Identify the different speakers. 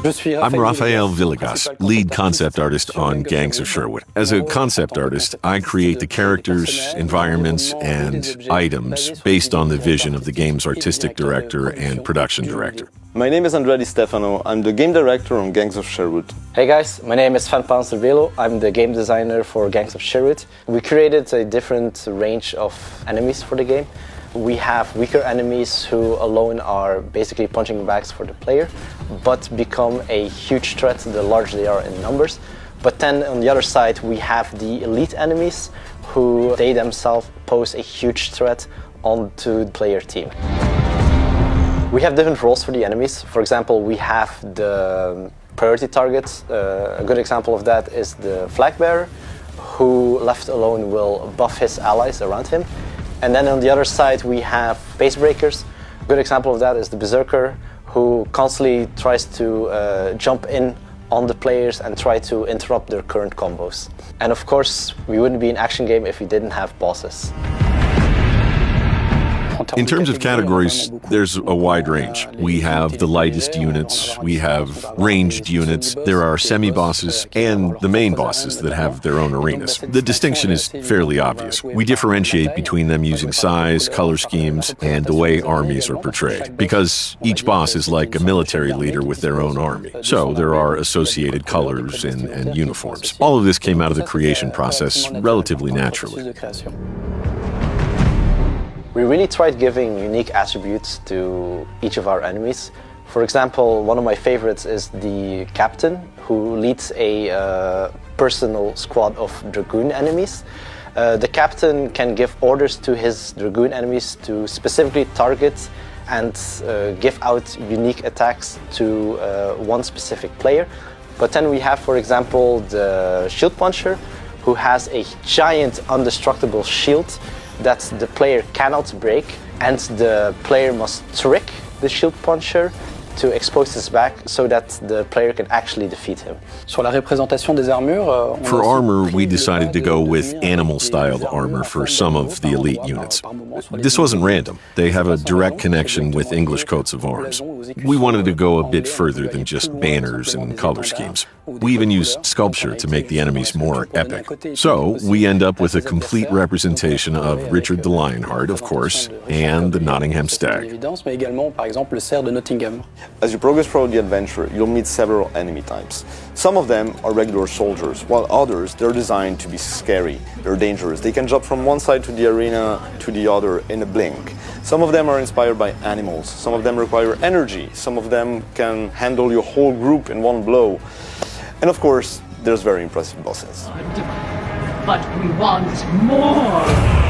Speaker 1: I'm Rafael Villegas, lead concept artist on Gangs of Sherwood. As a concept artist, I create the characters, environments, and items based on the vision of the game's artistic director and production director.
Speaker 2: My name is Andrea Di Stefano. I'm the game director on Gangs of Sherwood.
Speaker 3: Hey guys, my name is Van Panzervelo. I'm the game designer for Gangs of Sherwood. We created a different range of enemies for the game. We have weaker enemies who alone are basically punching bags for the player, but become a huge threat the larger they are in numbers. But then on the other side we have the elite enemies who they themselves pose a huge threat onto the player team. We have different roles for the enemies. For example, we have the priority targets. A good example of that is the flag bearer, who left alone will buff his allies around him. And then on the other side we have base breakers. A good example of that is the berserker, who constantly tries to jump in on the players and try to interrupt their current combos. And of course, we wouldn't be an action game if we didn't have bosses.
Speaker 1: In terms of categories, there's a wide range. We have the lightest units, we have ranged units, there are semi-bosses, and the main bosses that have their own arenas. The distinction is fairly obvious. We differentiate between them using size, color schemes, and the way armies are portrayed, because each boss is like a military leader with their own army. So there are associated colors and uniforms. All of this came out of the creation process relatively naturally.
Speaker 3: We really tried giving unique attributes to each of our enemies. For example, one of my favorites is the captain, who leads a personal squad of dragoon enemies. The captain can give orders to his dragoon enemies to specifically target and give out unique attacks to one specific player. But then we have, for example, the shield puncher, who has a giant indestructible shield that the player cannot break, and the player must trick the shield puncher to expose his back so that the player can actually defeat him.
Speaker 1: For armor, we decided to go with animal-styled armor for some of the elite units. This wasn't random. They have a direct connection with English coats of arms. We wanted to go a bit further than just banners and color schemes. We even used sculpture to make the enemies more epic. So we end up with a complete representation of Richard the Lionheart, of course, and the Nottingham Stag.
Speaker 2: As you progress throughout the adventure, you'll meet several enemy types. Some of them are regular soldiers, while others, they're designed to be scary. They're dangerous. They can jump from one side to the arena to the other in a blink. Some of them are inspired by animals. Some of them require energy. Some of them can handle your whole group in one blow. And of course, there's very impressive bosses.
Speaker 4: But we want more!